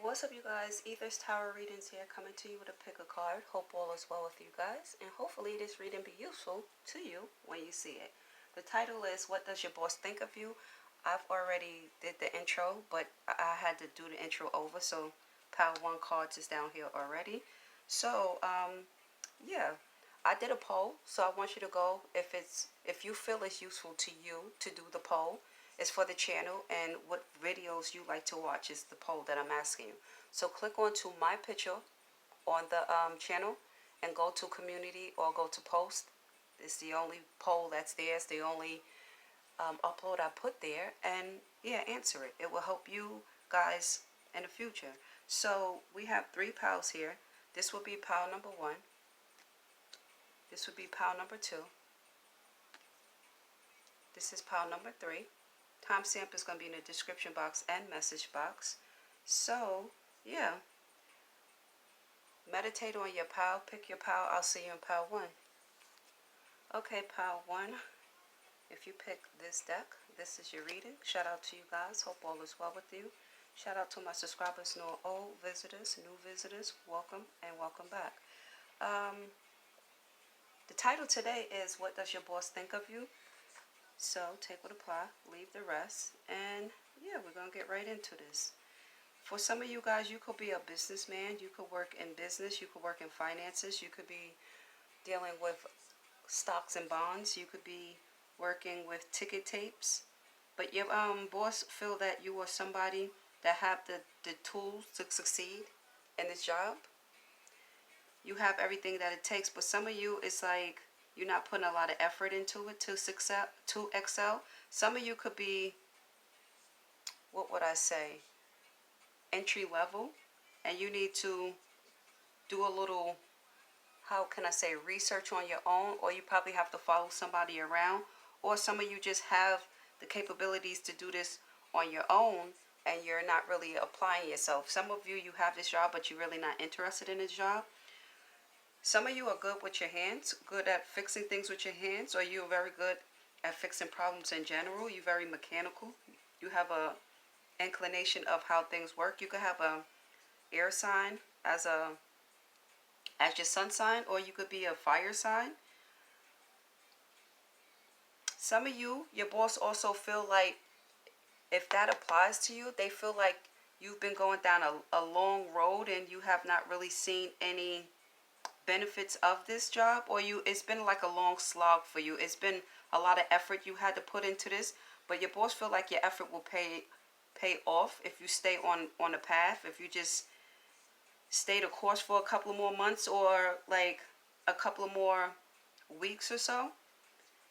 What's up, you guys? Ether's Tarot Readings here, coming to you with a pick a card. Hope all is well with you guys, and hopefully this reading be useful to you when you see it. The title is What Does Your Boss Think of You? I've already did the intro, but I had to do the intro over, so Power 1 cards is down here already. So, yeah, I did a poll, so I want you to go, if you feel it's useful to you to do the poll. It's for the channel, and what videos you like to watch is the poll that I'm asking you. So click onto my picture on the channel and go to community or go to post. It's the only poll that's there. It's the only upload I put there, and yeah, answer it. It will help you guys in the future. So we have 3 piles here. This will be pile number 1. This would be pile number 2. This is pile number 3. Timestamp is going to be in the description box and message box. So, yeah. Meditate on your pile. Pick your pile. I'll see you in pile 1. Okay, pile 1. If you pick this deck, this is your reading. Shout out to you guys. Hope all is well with you. Shout out to my subscribers, new or old visitors, new visitors. Welcome and welcome back. The title today is What Does Your Boss Think of You? So take what apply, leave the rest, and yeah, we're going to get right into this. For some of you guys, you could be a businessman, you could work in business, you could work in finances, you could be dealing with stocks and bonds, you could be working with ticket tapes, but your boss feel that you are somebody that have the tools to succeed in this job. You have everything that it takes, but some of you, it's like you're not putting a lot of effort into it to excel. Some of you could be, what would I say, entry level, and you need to do a little, how can I say, research on your own, or you probably have to follow somebody around, or some of you just have the capabilities to do this on your own, and you're not really applying yourself. Some of you have this job, but you're really not interested in this job. Some of you are good with your hands, good at fixing things with your hands, or you're very good at fixing problems in general. You're very mechanical. You have a inclination of how things work. You could have a air sign as your sun sign, or you could be a fire sign. Some of you, your boss also feel like, if that applies to you, they feel like you've been going down a long road and you have not really seen any benefits of this job, or it's been like a long slog for you. It's been a lot of effort you had to put into this, but your boss feel like your effort will pay off if you stay on the path, if you just stay the course for a couple of more months, or like a couple of more weeks or so.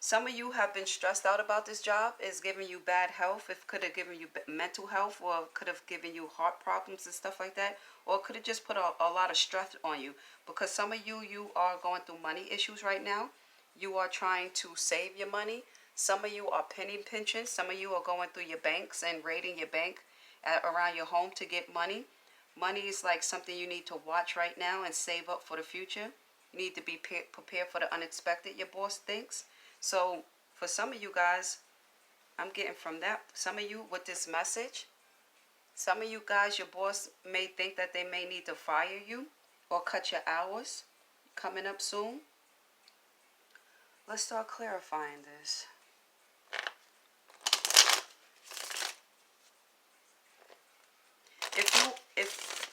Some of you have been stressed out about this job. It's giving you bad health. It could have given you mental health, or could have given you heart problems and stuff like that. Or it could have just put a lot of stress on you. Because some of you are going through money issues right now. You are trying to save your money. Some of you are penny pinching. Some of you are going through your banks and raiding your bank around your home to get money. Money is like something you need to watch right now and save up for the future. You need to be prepared for the unexpected, your boss thinks. So for some of you guys, I'm getting from that, some of you with this message, some of you guys, your boss may think that they may need to fire you or cut your hours coming up soon. Let's start clarifying this.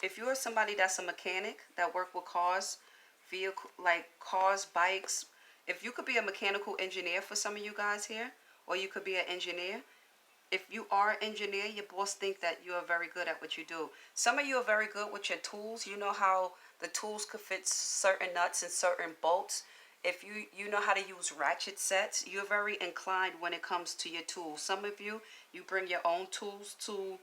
If you are somebody that's a mechanic that work with cars, vehicle, like cars, bikes, if you could be a mechanical engineer for some of you guys here, or you could be an engineer. If you are an engineer, your boss think that you are very good at what you do. Some of you are very good with your tools. You know how the tools could fit certain nuts and certain bolts. If you know how to use ratchet sets, you're very inclined when it comes to your tools. Some of you bring your own tools to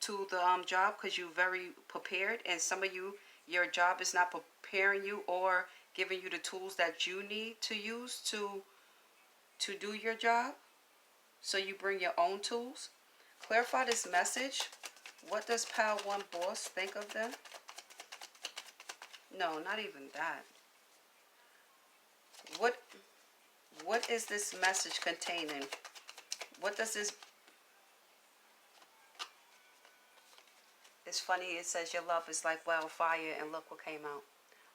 the job because you're very prepared, and some of you, your job is not preparing you or giving you the tools that you need to use to do your job. So you bring your own tools. Clarify this message. What does Pile 1 boss think of them? No, not even that. What is this message containing? What does this It's funny, it says your love is like wildfire, and look what came out.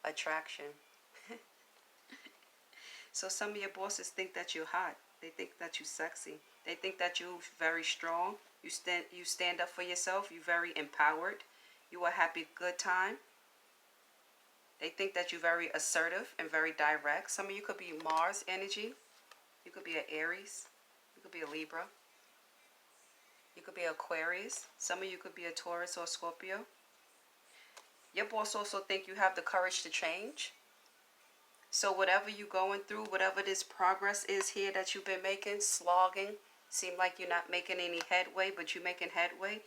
Attraction. So some of your bosses think that you're hot. They think that you're sexy. They think that you're very strong. You stand up for yourself. You're very empowered. You are happy good time. They think that you're very assertive and very direct. Some of you could be Mars energy. You could be an Aries. You could be a Libra. You could be Aquarius. Some of you could be a Taurus or Scorpio. Your boss also think you have the courage to change. So whatever you're going through, whatever this progress is here that you've been making, slogging, seem like you're not making any headway, but you're making headway.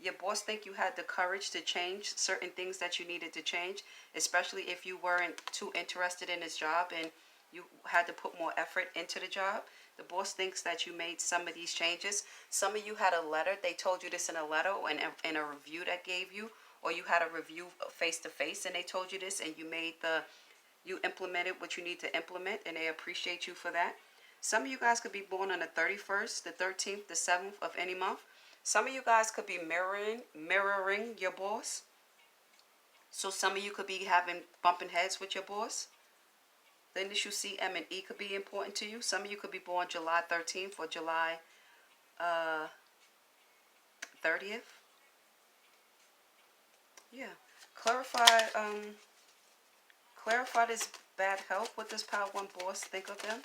Your boss think you had the courage to change certain things that you needed to change, especially if you weren't too interested in this job and you had to put more effort into the job. The boss thinks that you made some of these changes. Some of you had a letter. They told you this in a letter or in a review that gave you, or you had a review face to face and they told you this, and you implemented what you need to implement, and they appreciate you for that. Some of you guys could be born on the 31st, the 13th, the 7th of any month. Some of you guys could be mirroring your boss. So some of you could be bumping heads with your boss. The initial C, M, and E could be important to you. Some of you could be born July 13th or July 30th. Yeah. Clarify this bad health. What does Power 1 boss think of them?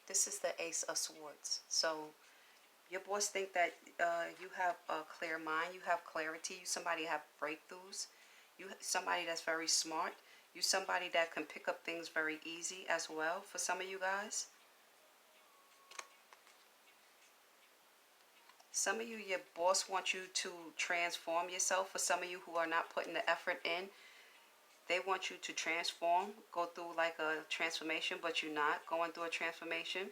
This is the Ace of Swords. So your boss think that you have a clear mind. You have clarity. You somebody have breakthroughs. You somebody that's very smart. You somebody that can pick up things very easy as well for some of you guys. Some of you, your boss wants you to transform yourself. For some of you who are not putting the effort in, they want you to transform, go through like a transformation, but you're not going through a transformation.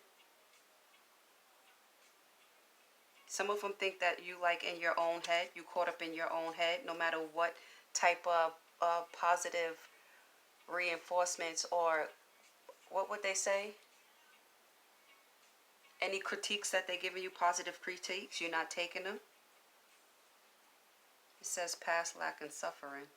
Some of them think that you like in your own head, you caught up in your own head, no matter what type of positive reinforcements or what would they say? Any critiques that they're giving you, positive critiques, you're not taking them. It says past lack and suffering.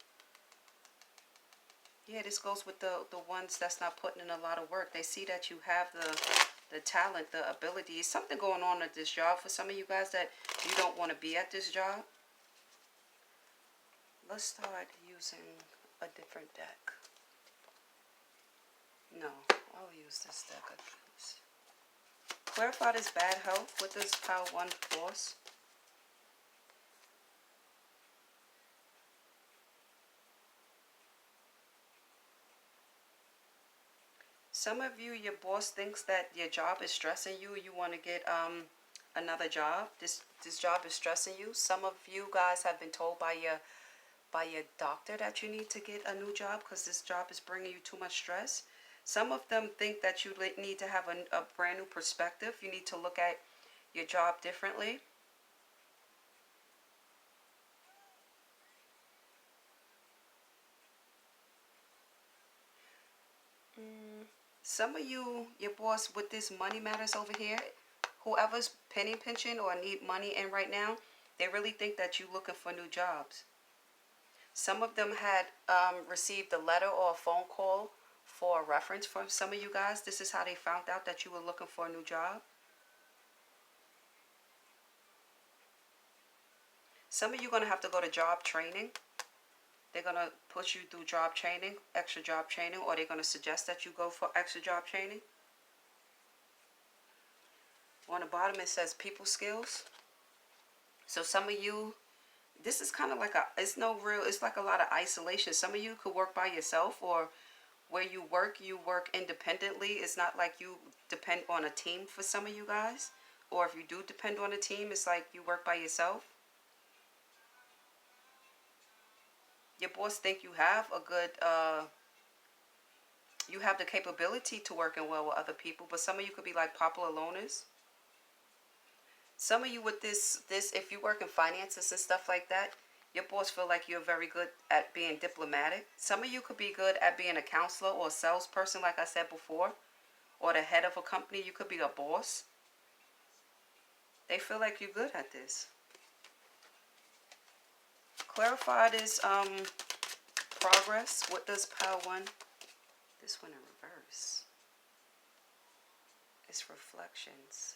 Yeah, this goes with the ones that's not putting in a lot of work. They see that you have the talent, the ability. Something going on at this job for some of you guys that you don't want to be at this job. Let's start using a different deck. No, I'll use this deck. Clarify this bad health. What does Power 1 boss? Some of you, your boss thinks that your job is stressing you. You want to get another job. This job is stressing you. Some of you guys have been told by your doctor that you need to get a new job because this job is bringing you too much stress. Some of them think that you need to have a brand new perspective. You need to look at your job differently. Some of you, your boss, with this money matters over here, whoever's penny pinching or need money in right now, they really think that you're looking for new jobs. Some of them had received a letter or a phone call for a reference from some of you guys. This is how they found out that you were looking for a new job. Some of you are going to have to go to job training. They're going to push you through job training, extra job training, or they're going to suggest that you go for extra job training. On the bottom it says people skills. So some of you, this is kind of like it's like a lot of isolation. Some of you could work by yourself, or where you work independently. It's not like you depend on a team for some of you guys. Or if you do depend on a team, it's like you work by yourself. Your boss think you have a good, you have the capability to working well with other people, but some of you could be like popular loners. Some of you with this, if you work in finances and stuff like that, Your boss feel like you're very good at being diplomatic. Some of you could be good at being a counselor or a salesperson, like I said before, or the head of a company. You could be a boss. They feel like you're good at this. Clarify this progress. What does pile one? This one in reverse. It's reflections.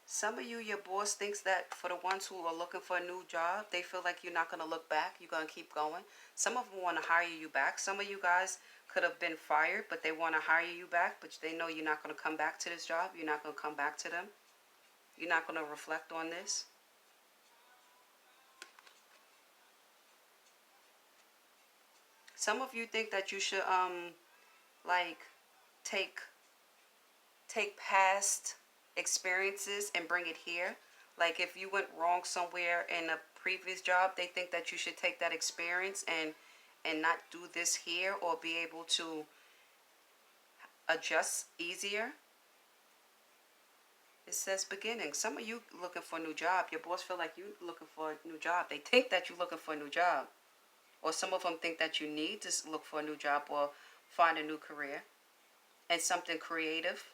Some of you, your boss thinks that for the ones who are looking for a new job, they feel like you're not going to look back. You're going to keep going. Some of them want to hire you back. Some of you guys could have been fired, but they want to hire you back, but they know you're not going to come back to this job. You're not going to come back to them. You're not going to reflect on this. Some of you think that you should like take past experiences and bring it here. Like if you went wrong somewhere in a previous job, they think that you should take that experience and not do this here, or be able to adjust easier. It says beginning. Some of you looking for a new job. Your boss feel like you looking for a new job. They think that you're looking for a new job. Or some of them think that you need to look for a new job or find a new career and something creative.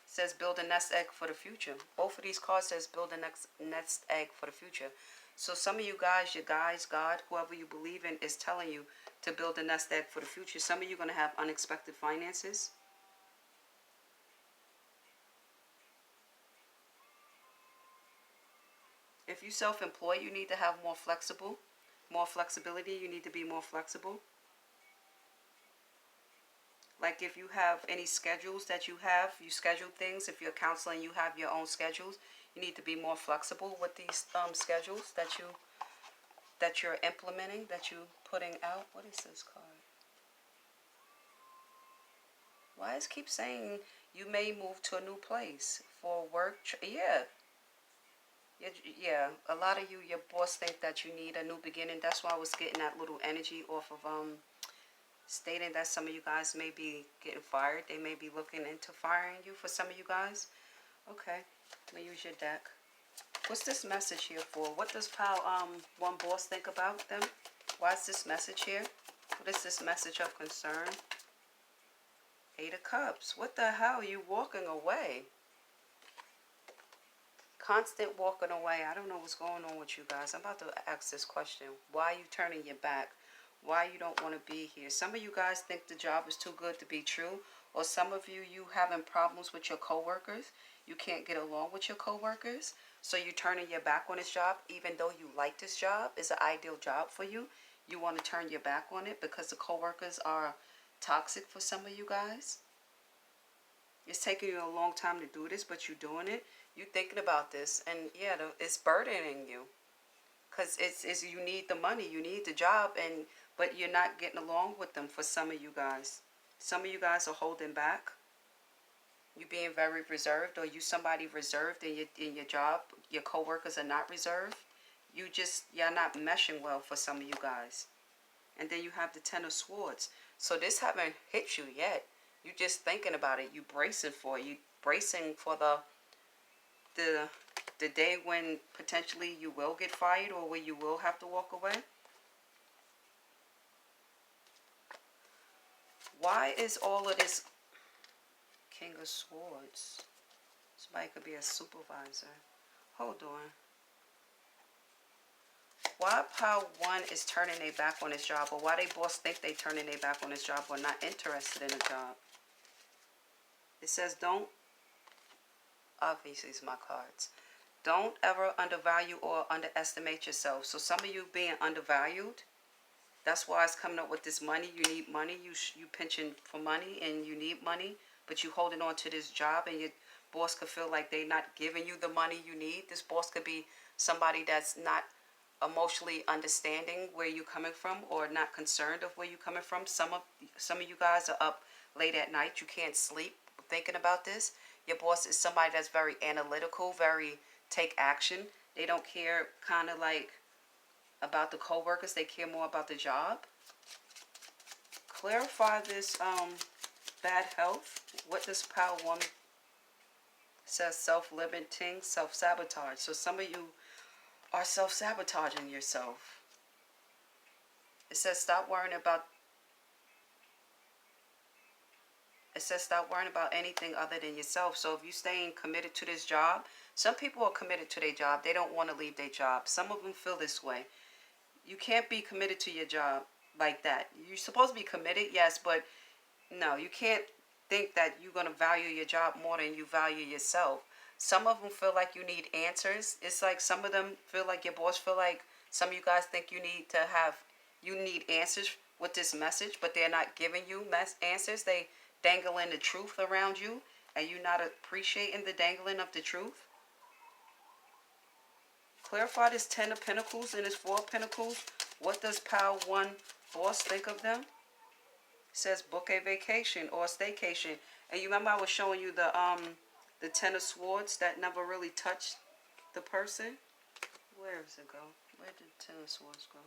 It says build a nest egg for the future. Both of these cards says build a nest egg for the future. So some of you guys, your guides, God, whoever you believe in, is telling you to build a nest egg for the future. Some of you are going to have unexpected finances. If you self-employed, you need to have more flexibility. You need to be more flexible. Like if you have any schedules that you schedule things. If you're counseling, you have your own schedules. You need to be more flexible with these schedules that you're implementing, that you're putting out. What is this card? Why does it keep saying you may move to a new place for work? Yeah. Yeah, a lot of you, your boss think that you need a new beginning. That's why I was getting that little energy off of stating that some of you guys may be getting fired. They may be looking into firing you for some of you guys. Okay, let me use your deck. What's this message here for? What does pile one boss think about them? Why is this message here? What is this message of concern? Eight of Cups. What the hell? Are you walking away? Constant walking away. I don't know what's going on with you guys. I'm about to ask this question. Why are you turning your back? Why you don't want to be here? Some of you guys think the job is too good to be true. Or some of you having problems with your coworkers. You can't get along with your coworkers. So you're turning your back on this job. Even though you like this job, it's an ideal job for you. You want to turn your back on it because the coworkers are toxic for some of you guys. It's taking you a long time to do this, but you're doing it. You're thinking about this, and yeah, it's burdening you, because it's you need the money, you need the job, but you're not getting along with them. For some of you guys, some of you guys are holding back. You're being very reserved, or you somebody reserved in your job. Your coworkers are not reserved. You're not meshing well for some of you guys. And then you have the Ten of Swords. So this haven't hit you yet. You're just thinking about it. You bracing for it. You bracing for the day when potentially you will get fired, or where you will have to walk away. Why is all of this King of Swords? Somebody could be a supervisor. Hold on. Why pile one is turning their back on this job, or why they boss think they turning their back on this job, or not interested in a job? It says don't, obviously it's my cards, don't ever undervalue or underestimate yourself. So some of you being undervalued, that's why it's coming up with this money. You need money. You pinching for money, and you need money, but you holding on to this job, and your boss could feel like they not giving you the money you need. This boss could be somebody that's not emotionally understanding where you're coming from, or not concerned of where you're coming from. Some of you guys are up late at night. You can't sleep thinking about this. Your boss is somebody that's very analytical, very take action. They don't care kind of like about the co-workers. They care more about the job. Clarify this bad health. What does pile 1 says? Self-limiting, self-sabotage. So some of you are self-sabotaging yourself. It says stop worrying about anything other than yourself. So if you're staying committed to this job, some people are committed to their job. They don't want to leave their job. Some of them feel this way. You can't be committed to your job like that. You're supposed to be committed, yes, but no, you can't think that you're going to value your job more than you value yourself. Some of them feel like you need answers. It's like some of them feel like your boss feel like some of you guys think you need answers with this message, but they're not giving you answers. They dangling the truth around you, and you're not appreciating the dangling of the truth. Clarify this 10 of Pentacles and this 4 of Pentacles. What does pile 1 boss think of them? It says book a vacation or a staycation. And you remember I was showing you the 10 of Swords that never really touched the person? Where does it go? Where did 10 of Swords go?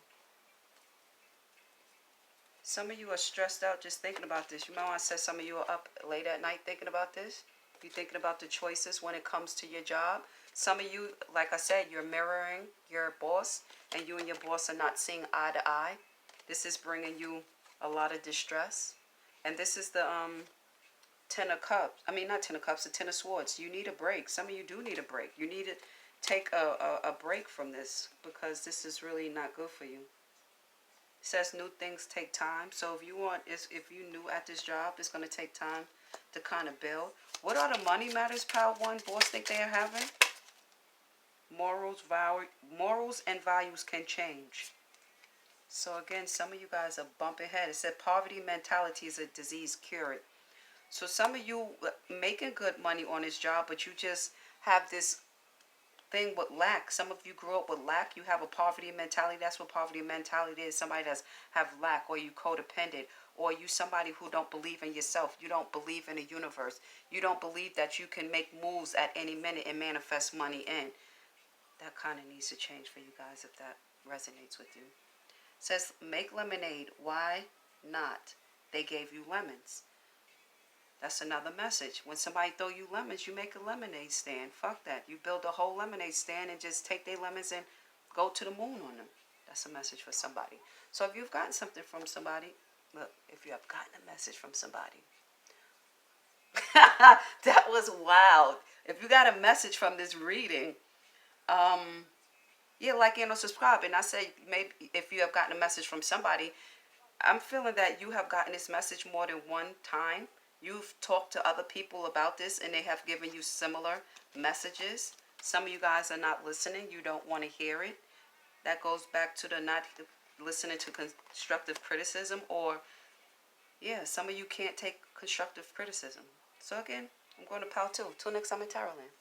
Some of you are stressed out just thinking about this. You remember I said some of you are up late at night thinking about this? You're thinking about the choices when it comes to your job. Some of you, like I said, you're mirroring your boss, and you and your boss are not seeing eye to eye. This is bringing you a lot of distress. And this is the 10 of Cups. I mean, not 10 of Cups, the 10 of Swords. You need a break. Some of you do need a break. You need to take a break from this, because this is really not good for you. It says new things take time. So if you're new at this job, it's going to take time to kind of build. What are the money matters pile 1 boss think they are having? Morals and values can change. So again, some of you guys are bumping head. It said poverty mentality is a disease, cure it. So some of you making good money on this job, but you just have this thing with lack. Some of you grew up with lack. You have a poverty mentality. That's what poverty mentality is. Somebody that's have lack, or you codependent, or you somebody who don't believe in yourself. You don't believe in the universe. You don't believe that you can make moves at any minute and manifest money in. That kind of needs to change for you guys if that resonates with you. It says make lemonade. Why not? They gave you lemons. That's another message. When somebody throw you lemons, you make a lemonade stand. Fuck that. You build a whole lemonade stand and just take their lemons and go to the moon on them. That's a message for somebody. So if you've gotten something from somebody, look, if you have gotten a message from somebody. That was wild. If you got a message from this reading, yeah, like and subscribe. And I say maybe if you have gotten a message from somebody, I'm feeling that you have gotten this message more than one time. You've talked to other people about this and they have given you similar messages. Some of you guys are not listening. You don't want to hear it. That goes back to the not listening to constructive criticism, or yeah, some of you can't take constructive criticism. So again, I'm going to pile 2. Till next time in Tarotland.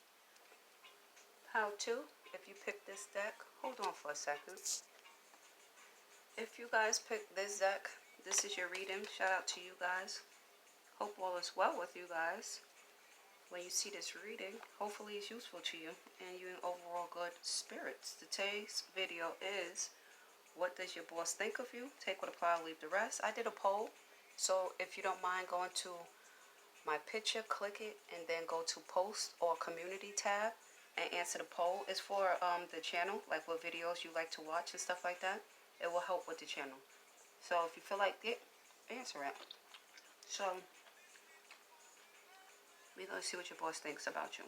Pile 2. If you pick this deck, hold on for a second. If you guys pick this deck, this is your reading. Shout out to you guys. Hope all is well with you guys. When you see this reading, hopefully it's useful to you and you're in overall good spirits. Today's video is, what does your boss think of you? Take what apply, leave the rest. I did a poll, so if you don't mind going to my picture, click it, and then go to post or community tab and answer the poll. It's for the channel, like what videos you like to watch and stuff like that. It will help with the channel. So if you feel like it, answer it. So we're going to see what your boss thinks about you.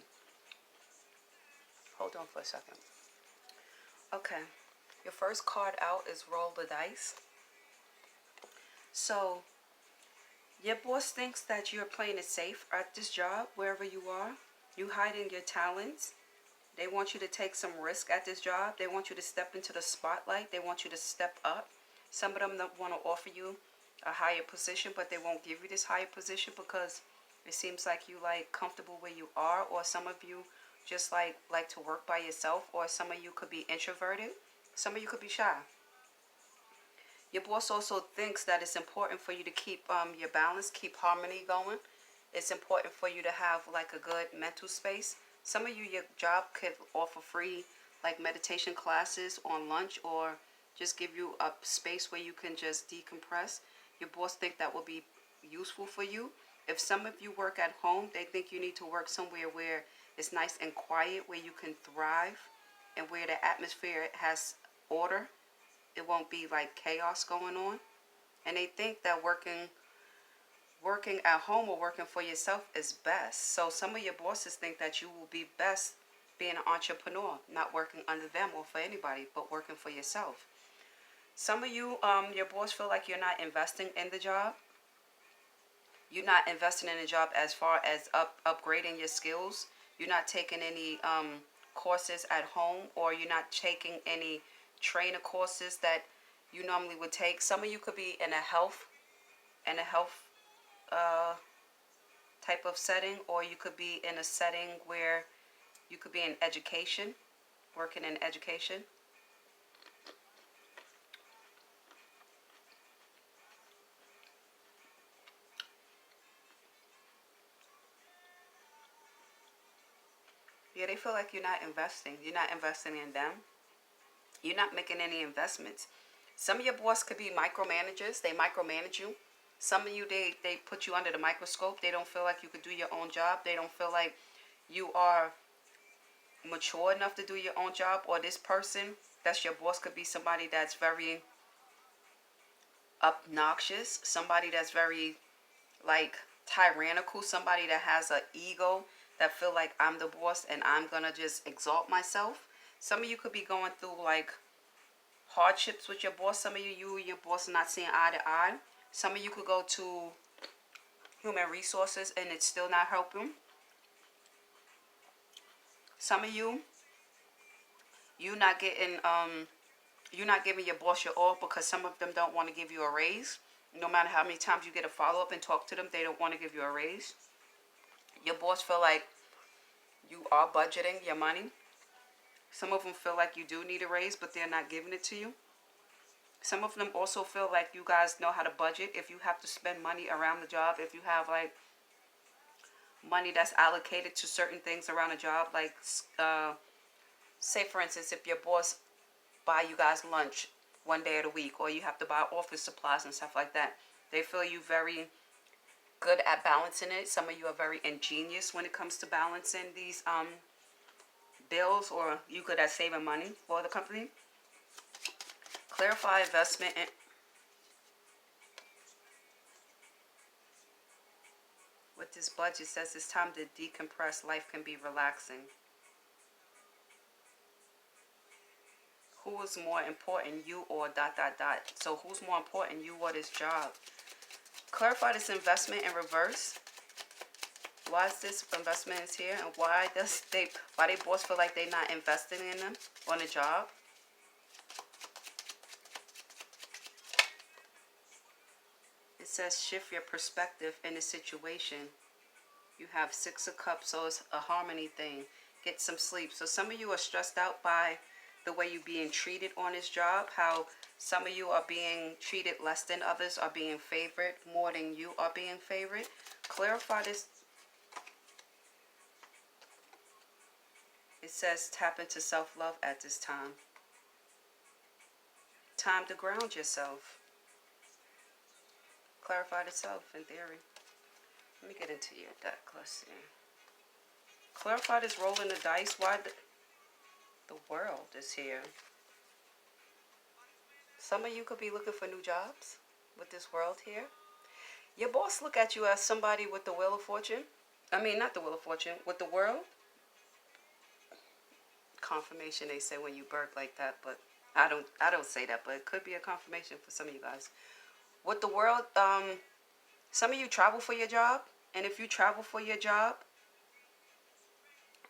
Hold on for a second. Okay. Your first card out is roll the dice. So your boss thinks that you're playing it safe at this job, wherever you are. You hiding your talents. They want you to take some risk at this job. They want you to step into the spotlight. They want you to step up. Some of them don't want to offer you a higher position, but they won't give you this higher position because it seems like you like comfortable where you are, or some of you just like to work by yourself, or some of you could be introverted. Some of you could be shy. Your boss also thinks that it's important for you to keep your balance, keep harmony going. It's important for you to have like a good mental space. Some of you, your job could offer free like meditation classes on lunch, or just give you a space where you can just decompress. Your boss think that will be useful for you. If some of you work at home, they think you need to work somewhere where it's nice and quiet, where you can thrive, and where the atmosphere has order. It won't be like chaos going on. And they think that working at home or working for yourself is best. So some of your bosses think that you will be best being an entrepreneur, not working under them or for anybody, but working for yourself. Some of you, your boss feel like you're not investing in the job. You're not investing in the job as far as upgrading your skills. You're not taking any courses at home, or you're not taking any trainer courses that you normally would take. Some of you could be in a health uh, type of setting, or you could be in a setting where you could be in education, working in education. Yeah, they feel like you're not investing. You're not investing in them. You're not making any investments. Some of your boss could be micromanagers. They micromanage you. Some of you, they put you under the microscope. They don't feel like you could do your own job. They don't feel like you are mature enough to do your own job. Or this person that's your boss could be somebody that's very obnoxious. Somebody that's very like tyrannical. Somebody that has an ego, that feel like I'm the boss and I'm gonna just exalt myself. Some of you could be going through like hardships with your boss. Some of you and your boss are not seeing eye to eye. Some of you could go to human resources and it's still not helping. Some of you, you're not giving your boss your all, because some of them don't want to give you a raise. No matter how many times you get a follow-up and talk to them, they don't want to give you a raise. Your boss feel like you are budgeting your money. Some of them feel like you do need a raise, but they're not giving it to you. Some of them also feel like you guys know how to budget. If you have to spend money around the job, if you have like money that's allocated to certain things around the job, like say for instance, if your boss buy you guys lunch one day of the week, or you have to buy office supplies and stuff like that, they feel you very good at balancing it. Some of you are very ingenious when it comes to balancing these bills, or you good at saving money for the company. Clarify investment and with this budget says it's time to decompress. Life can be relaxing. Who is more important, you or ... So who's more important, you or this job? Clarify this investment in reverse. Why is this investment is here, and why they boss feel like they're not investing in them on a job? It says shift your perspective in the situation. You have 6 of Cups, so it's a harmony thing. Get some sleep. So some of you are stressed out by the way you're being treated on this job, how some of you are being treated less than others, are being favored more than you are being favored. Clarify this. It says tap into self-love at this time. Time to ground yourself. Clarify the self in theory. Let me get into your deck. Let's see. Clarify this rolling the dice. Why the world is here. Some of you could be looking for new jobs with this world here. Your boss look at you as somebody with the Wheel of Fortune. I mean, not the Wheel of Fortune, with the world. Confirmation, they say when you burp like that, but I don't say that, but it could be a confirmation for some of you guys. With the world, some of you travel for your job, and if you travel for your job,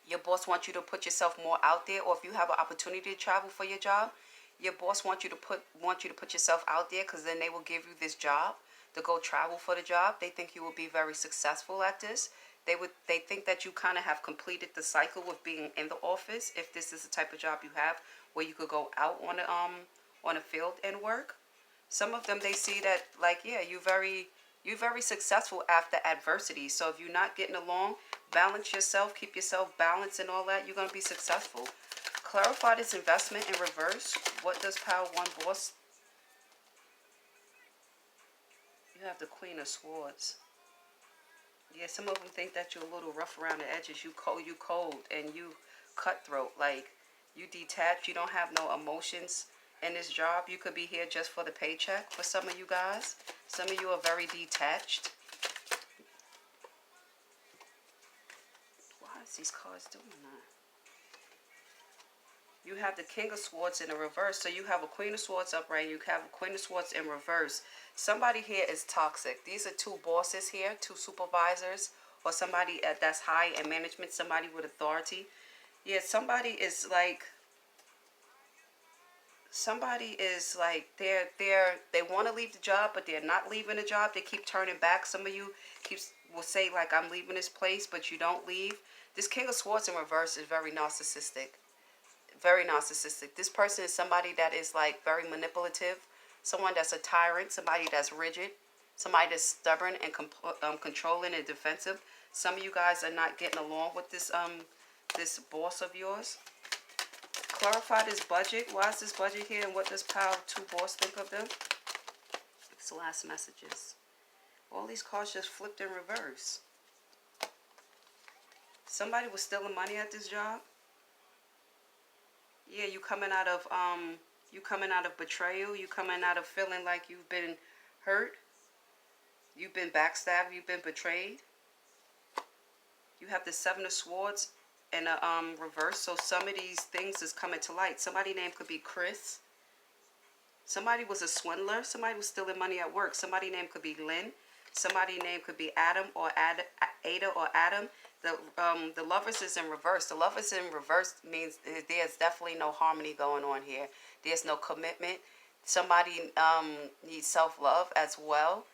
your boss wants you to put yourself more out there, or if you have an opportunity to travel for your job, your boss wants you to put yourself out there, because then they will give you this job to go travel for the job. They think you will be very successful at this. They think that you kind of have completed the cycle of being in the office, if this is the type of job you have where you could go out on a field and work. Some of them, they see that like, yeah, you're very successful after adversity. So if you're not getting along, balance yourself, keep yourself balanced and all that, you're going to be successful. Clarify this investment in reverse. What does Power 1 boss? You have the Queen of Swords. Yeah, some of them think that you're a little rough around the edges. You cold, and you cutthroat. Like, you detached. You don't have no emotions in this job. You could be here just for the paycheck for some of you guys. Some of you are very detached. Why is these cards doing that? You have the King of Swords in the reverse. So you have a Queen of Swords upright. You have a Queen of Swords in reverse. Somebody here is toxic. These are two bosses here, two supervisors, or somebody that's high in management, somebody with authority. Yeah, somebody is like they want to leave the job, but they're not leaving the job. They keep turning back. Some of you will say like, I'm leaving this place, but you don't leave. This King of Swords in reverse is very narcissistic. Very narcissistic. This person is somebody that is like very manipulative, someone that's a tyrant, somebody that's rigid, somebody that's stubborn and controlling and defensive. Some of you guys are not getting along with this boss of yours. Clarify this budget. Why is this budget here, and what does Power 2 boss think of them? It's the last messages. All these cards just flipped in reverse. Somebody was stealing money at this job. Yeah, you coming out of betrayal. You coming out of feeling like you've been hurt. You've been backstabbed. You've been betrayed. You have the Seven of Swords in a reverse. So some of these things is coming to light. Somebody's name could be Chris. Somebody was a swindler. Somebody was stealing money at work. Somebody's name could be Lynn. Somebody's name could be Adam or Ada or Adam. The Lovers is in reverse. The Lovers in reverse means there's definitely no harmony going on here. There's no commitment. Somebody needs self-love as well.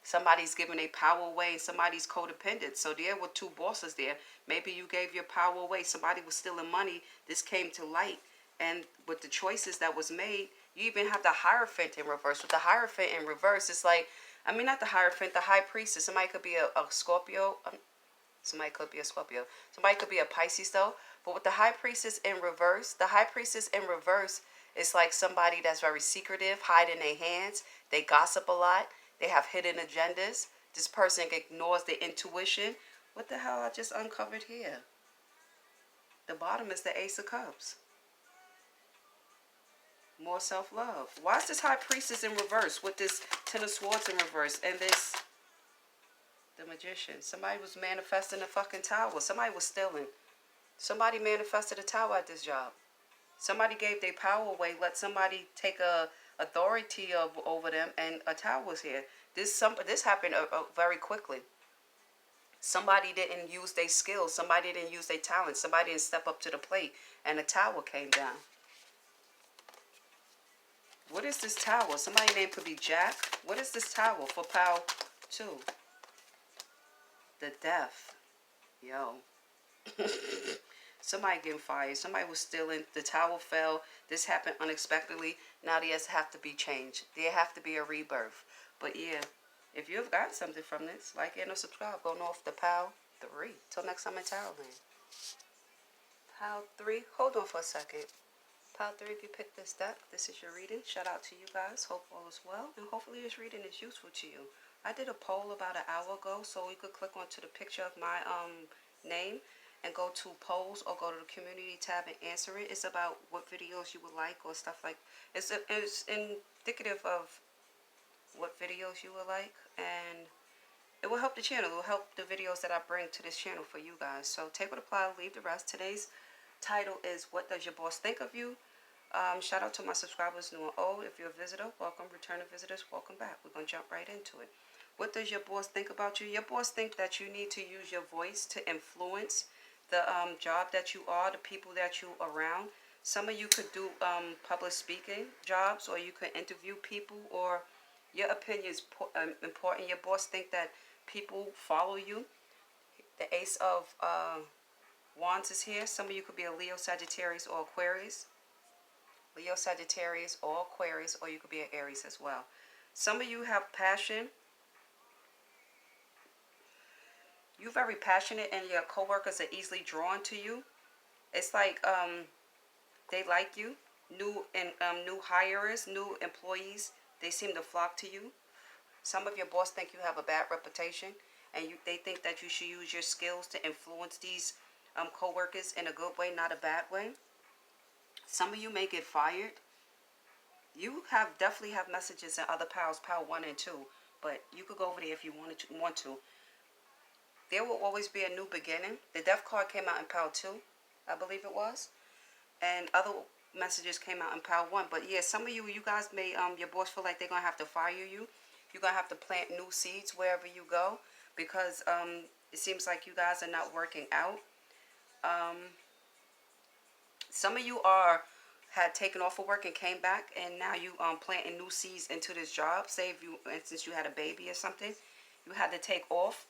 Somebody's giving their power away, and somebody's codependent. So there were two bosses there. Maybe you gave your power away. Somebody was stealing money. This came to light. And with the choices that was made, you even have the Hierophant in reverse. With the Hierophant in reverse, it's like, I mean, not the Hierophant, the High Priestess. Somebody could be a Scorpio. Somebody could be a Scorpio. Somebody could be a Pisces, though. But with the High Priestess in reverse, the High Priestess in reverse is like somebody that's very secretive, hiding their hands. They gossip a lot. They have hidden agendas. This person ignores their intuition. What the hell I just uncovered here? The bottom is the Ace of Cups. More self-love. Why is this High Priestess in reverse with this Ten of Swords in reverse and this the Magician? Somebody was manifesting a fucking tower. Somebody was stealing. Somebody manifested a tower at this job. Somebody gave their power away. Let somebody take a authority over them, and a tower was here. This happened very quickly. Somebody didn't use their skills. Somebody didn't use their talent. Somebody didn't step up to the plate, and a tower came down. What is this tower? Somebody's name could be Jack. What is this tower for Power 2? The Death. Yo. Somebody getting fired. Somebody was stealing. The tower fell. This happened unexpectedly. Now there have to be change. There have to be a rebirth. But yeah, if you've got something from this, like and subscribe. Going off the Power 3. Till next time in Tarotland. Power 3. Hold on for a second. Power 3, if you picked this deck, this is your reading. Shout out to you guys. Hope all is well. And hopefully this reading is useful to you. I did a poll about an hour ago, so you could click onto the picture of my name and go to polls or go to the community tab and answer it. It's about what videos you would like or stuff like. It's indicative of what videos you would like, and it will help the channel. It will help the videos that I bring to this channel for you guys. So take what apply, leave the rest. Today's title is What Does Your Boss Think of You? Shout out to my subscribers new and old. If you're a visitor, welcome. Returning visitors, welcome back. We're going to jump right into it. What does your boss think about you? Your boss think that you need to use your voice to influence the job that you are, the people that you around. Some of you could do public speaking jobs, or you could interview people, or your opinion is important. Your boss think that people follow you. The Ace of Wands is here. Some of you could be a Leo, Sagittarius, or Aquarius. Leo, Sagittarius, or Aquarius, or you could be an Aries as well. Some of you have passion. You're very passionate, and your coworkers are easily drawn to you. It's like they like you. New hirers, new employees, they seem to flock to you. Some of your boss think you have a bad reputation. and they think that you should use your skills to influence these co-workers in a good way, not a bad way. Some of you may get fired. You definitely have messages in other piles, pile 1 and 2, but you could go over there if you want to. There will always be a new beginning. The death card came out in pile 2, I believe it was, and other messages came out in pile 1. But yeah, some of you guys may your boss feel like they're gonna have to fire you. You're gonna have to plant new seeds wherever you go, because it seems like you guys are not working out. Some of you had taken off of work and came back, and now you planting new seeds into this job. Say if you, instance, you had a baby or something, you had to take off,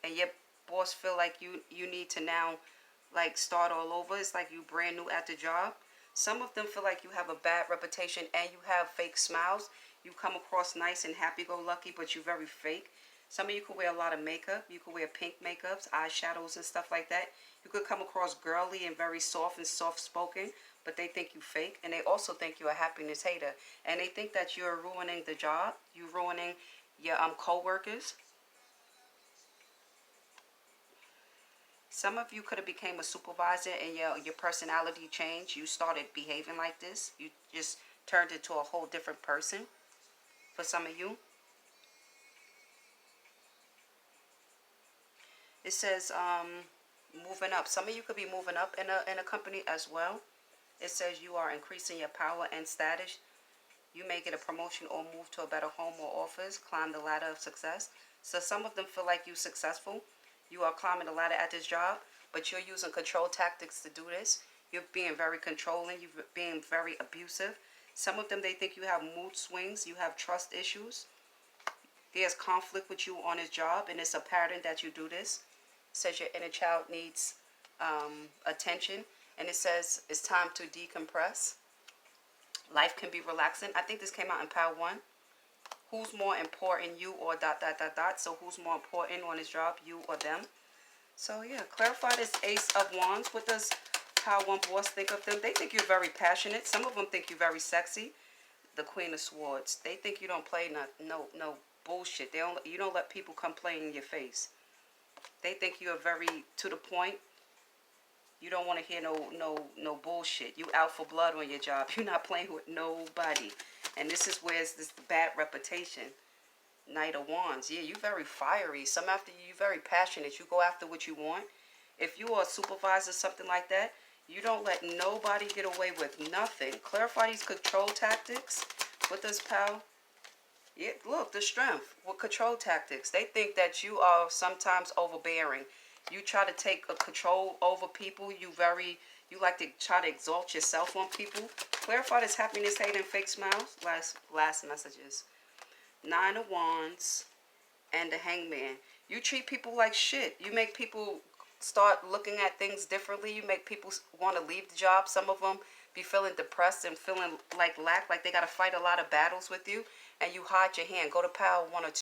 and your boss feel like you need to now like start all over. It's like you brand new at the job. Some of them feel like you have a bad reputation and you have fake smiles. You come across nice and happy-go-lucky, but you're very fake. Some of you could wear a lot of makeup. You could wear pink makeups, eyeshadows, and stuff like that. You could come across girly and very soft and soft-spoken, but they think you fake. And they also think you're a happiness hater. And they think that you're ruining the job. You're ruining your co-workers. Some of you could have became a supervisor and your personality changed. You started behaving like this. You just turned into a whole different person for some of you. It says moving up. Some of you could be moving up in a company as well. It says you are increasing your power and status. You may get a promotion or move to a better home or office, climb the ladder of success. So some of them feel like you're successful. You are climbing the ladder at this job, but you're using control tactics to do this. You're being very controlling. You're being very abusive. Some of them, they think you have mood swings. You have trust issues. There's conflict with you on this job, and it's a pattern that you do this. It says your inner child needs attention, and it says it's time to decompress. Life can be relaxing. I think this came out in pile 1. Who's more important, you or ... So who's more important on this job, you or them? So yeah, clarify this Ace of Wands. What does pile 1 boss think of them? They think you're very passionate. Some of them think you're very sexy. The Queen of Swords. They think you don't play no bullshit. You don't let people come play in your face. They think you're very to the point. You don't want to hear no bullshit. You out for blood on your job. You're not playing with nobody. And this is where it's this bad reputation. Knight of Wands. Yeah, you're very fiery. You're very passionate. You go after what you want. If you are a supervisor, something like that, you don't let nobody get away with nothing. Clarify these control tactics. What does pal? Yeah, look, the strength with control tactics. They think that you are sometimes overbearing. You try to take a control over people. You like to try to exalt yourself on people. Clarify this happiness, hate, and fake smiles. Last messages. 9 of Wands and the Hangman. You treat people like shit. You make people start looking at things differently. You make people want to leave the job. Some of them be feeling depressed and feeling like they got to fight a lot of battles with you. And you hide your hand. Go to pile 1 or 2.